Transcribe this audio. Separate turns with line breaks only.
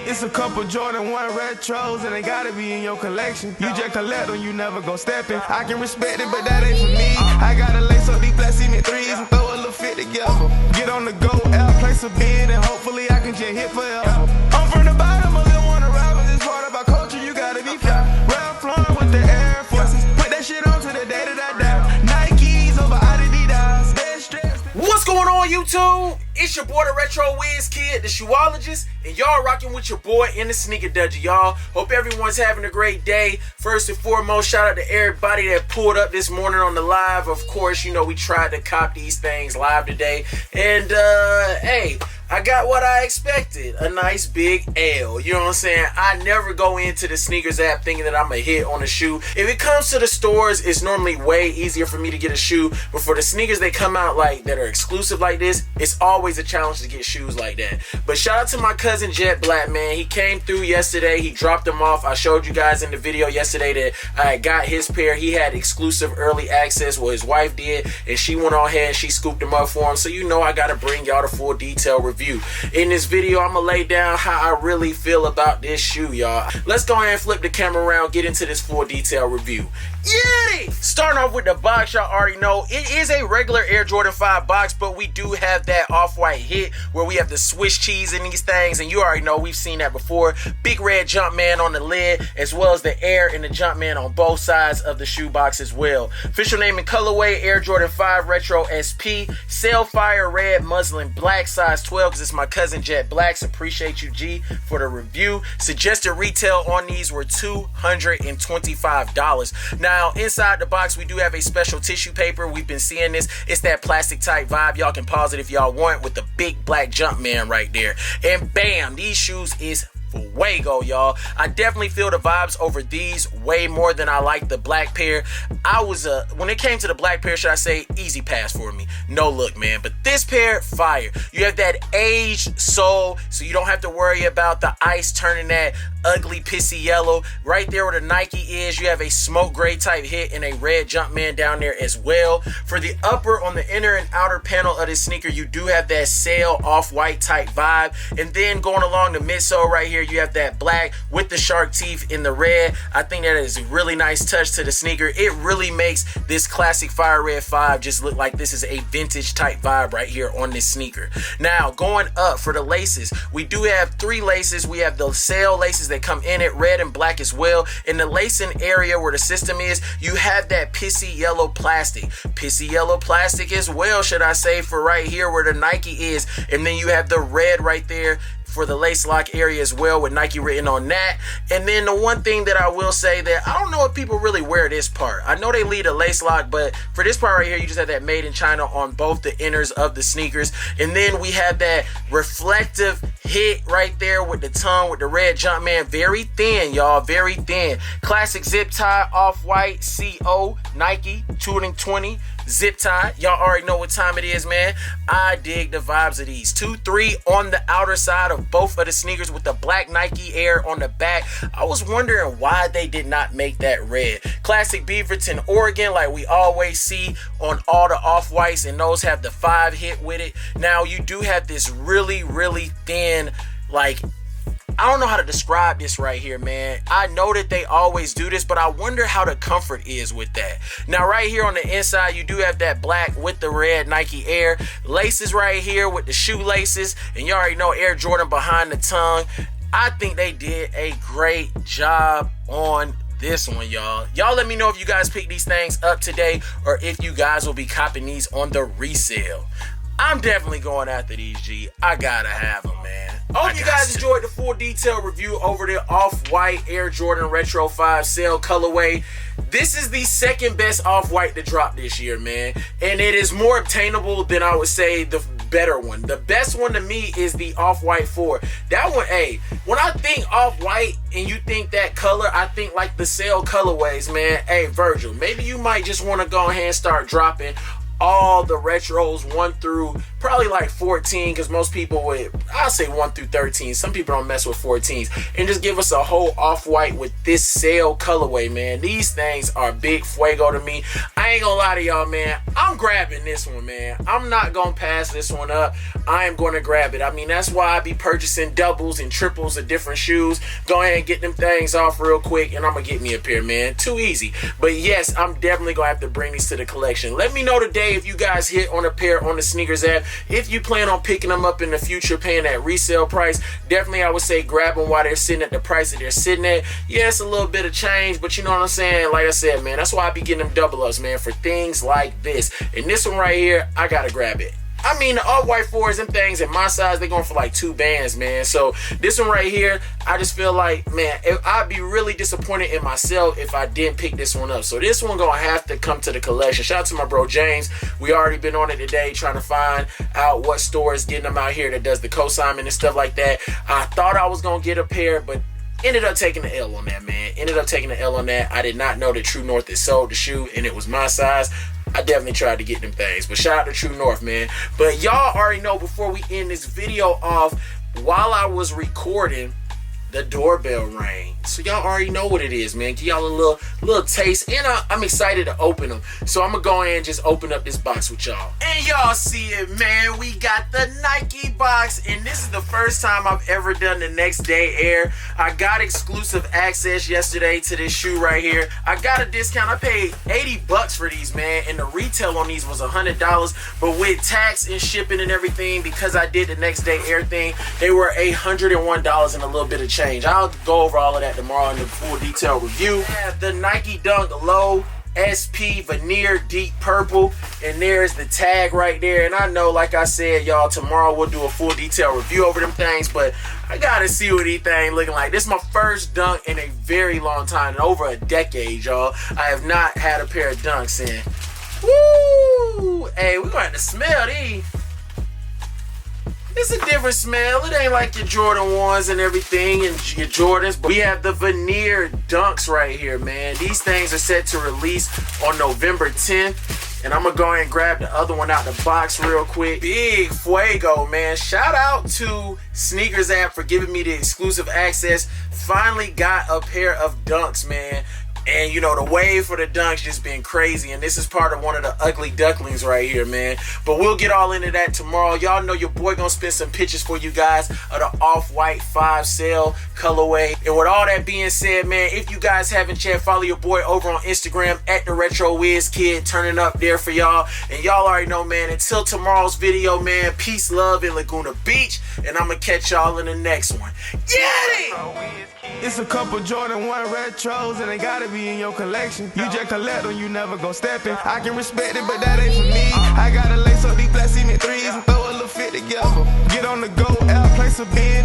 It's a couple Jordan 1 retros and they gotta be in your collection. You just collect them, you never gon' step in. I can respect it, but that ain't for me. I gotta lace up these black cement threes and throw a little fit together. Get on the go out, place a bid, and hopefully I can just hit forever. I'm from the bottom, a little wanna ride with this part about culture, you gotta be fly. Ralph Lauren with the Air Forces, put that shit on to the day that I die. Nikes over Adidas, dead stressed.
What's going on, YouTube? It's your boy, DaRetroWizKid, the shoeologist, and y'all rocking with your boy in the sneaker dungeon, y'all. Hope everyone's having a great day. First and foremost, shout out to everybody that pulled up this morning on the live. Of course, you know, we tried to cop these things live today. And, hey, I got what I expected, a nice big L. You know what I'm saying? I never go into the sneakers app thinking that I'm a hit on a shoe. If it comes to the stores, it's normally way easier for me to get a shoe. But for the sneakers that come out like that are exclusive like this, it's always a challenge to get shoes like that. But shout out to my cousin Jet Black, man. He came through yesterday. He dropped them off. I showed you guys in the video yesterday that I got his pair. He had exclusive early access. Well, his wife did, and she went on ahead and she scooped them up for him. So you know I gotta bring y'all the full detail review. In this video, I'm gonna lay down how I really feel about this shoe, y'all. Let's go ahead and flip the camera around, get into this full detail review. Yay! Starting off with the box, y'all already know it is a regular Air Jordan 5 box, but we do have that off-white hit where we have the Swiss cheese in these things, and you already know we've seen that before. Big red Jumpman on the lid, as well as the Air and the Jumpman on both sides of the shoe box as well. Official name and colorway, Air Jordan 5 Retro SP, Sailfire Red Muslin Black, size 12, because it's my cousin Jet Black's. Appreciate you, G, for the review. Suggested retail on these were $225. Now, inside the box, we do have a special tissue paper. We've been seeing this. It's that plastic type vibe. Y'all can pause it if y'all want, with the big black Jumpman right there. And bam, these shoes is FUEGO, y'all. I definitely feel the vibes over these way more than I like the black pair. When it came to the black pair, should I say, easy pass for me. No look, man. But this pair, fire. You have that aged sole, so you don't have to worry about the ice turning that ugly pissy yellow. Right there where the Nike is, you have a smoke gray type hit and a red Jumpman down there as well. For the upper, on the inner and outer panel of this sneaker, you do have that sail off-white type vibe. And then going along the midsole right here, you have that black with the shark teeth in the red. I think that is a really nice touch to the sneaker. It really makes this classic Fire Red 5 just look like this is a vintage type vibe right here on this sneaker. Now, going up for the laces, we do have 3 laces. We have the sail laces that come in it, red and black as well. In the lacing area where the system is, you have that pissy yellow plastic. Pissy yellow plastic as well, should I say, for right here where the Nike is. And then you have the red right there for the lace lock area as well, with Nike written on that. And then the one thing that I will say, that I don't know if people really wear this part. I know they lead a lace lock, but for this part right here, you just have that made in China on both the inners of the sneakers. And then we have that reflective hit right there with the tongue with the red Jumpman. Very thin, y'all, very thin. Classic zip tie, off-white, CO, Nike, 2020. Zip tie. Y'all already know what time it is, man. I dig the vibes of these. 2-3 on the outer side of both of the sneakers with the black Nike Air on the back. I was wondering why they did not make that red. Classic Beaverton, Oregon, like we always see on all the off-whites, and those have the 5 hit with it. Now, you do have this really, really thin, like, I don't know how to describe this right here, man. I know that they always do this, but I wonder how the comfort is with that. Now, right here on the inside, you do have that black with the red Nike Air. Laces right here with the shoelaces, and you already know Air Jordan behind the tongue. I think they did a great job on this one, y'all. Y'all let me know if you guys pick these things up today, or if you guys will be copping these on the resale. I'm definitely going after these, G. I gotta have them, man. I hope you guys enjoyed the full detail review over the off-white Air Jordan Retro 5 Sail colorway. This is the second best off-white to drop this year, man. And it is more obtainable than, I would say, the better one. The best one to me is the off-white 4. That one, hey, when I think off-white and you think that color, I think like the Sail colorways, man. Hey, Virgil, maybe you might just want to go ahead and start dropping all the retros 1 through probably like 14, because most people would, I'll say 1 through 13. Some people don't mess with 14s. And just give us a whole off-white with this sail colorway, man. These things are big fuego to me. I ain't gonna lie to y'all, man. I'm grabbing this one, man. I'm not gonna pass this one up. I am gonna grab it. I mean, that's why I be purchasing doubles and triples of different shoes. Go ahead and get them things off real quick, and I'm gonna get me a pair, man. Too easy. But yes, I'm definitely gonna have to bring these to the collection. Let me know today if you guys hit on a pair on the sneakers app. If you plan on picking them up in the future, paying that resale price, definitely I would say grab them while they're sitting at the price that they're sitting at. Yeah, it's a little bit of change, but you know what I'm saying? Like I said, man, that's why I be getting them double ups, man, for things like this. And this one right here, I gotta grab it. I mean, the all-white 4s and things in my size, they're going for like 2 bands, man. So this one right here, I just feel like, man, I'd be really disappointed in myself if I didn't pick this one up. So this one gonna have to come to the collection. Shout out to my bro James. We already been on it today trying to find out what store is getting them out here that does the consignment and stuff like that. I thought I was gonna get a pair, but ended up taking the L on that, man. Ended up taking the L on that. I did not know that True North had sold the shoe and it was my size. I definitely tried to get them things, but shout out to True North, man. But y'all already know, before we end this video off, while I was recording, the doorbell rang. So y'all already know what it is, man. Give y'all a little taste, and I'm excited to open them. So I'm gonna go ahead and just open up this box with y'all. And y'all see it, man. We got the Nike box, and this is the first time I've ever done the next day air. I got exclusive access yesterday to this shoe right here. I got a discount. I paid $80 for these, man, and the retail on these was $100. But with tax and shipping and everything, because I did the next day air thing, they were $101 and a little bit of change. I'll go over all of that tomorrow in the full detailed review. The Nike Dunk Low SP Veneer Deep Purple, and there's the tag right there. And I know, like I said, y'all, tomorrow we'll do a full detailed review over them things, but I gotta see what these things looking like. This is my first dunk in a very long time, in over a decade, y'all. I have not had a pair of dunks in. Woo! Hey, we're gonna have to smell these. It's a different smell. It ain't like your Jordan 1s and everything and your Jordans. But we have the Veneer Dunks right here, man. These things are set to release on November 10th. And I'm going to go ahead and grab the other one out the box real quick. Big fuego, man. Shout out to Sneakers app for giving me the exclusive access. Finally got a pair of dunks, man. And you know, the wave for the dunks just been crazy, and this is part of one of the ugly ducklings right here, man. But we'll get all into that tomorrow. Y'all know your boy gonna spin some pictures for you guys of the off-white 5 cell colorway. And with all that being said, man, if you guys haven't yet, follow your boy over on Instagram at DaRetroWizKid, turning up there for y'all. And y'all already know, man, until tomorrow's video, man, peace, love in Laguna Beach, and I'm gonna catch y'all in the next one. Get it!
It's a couple Jordan 1 retros and they gotta be in your collection. You just collect them, you never go stepping. I can respect it, but that ain't for me. I gotta lace up these BLACC 3s and throw a little fit together. Get on the go, out, place a bin.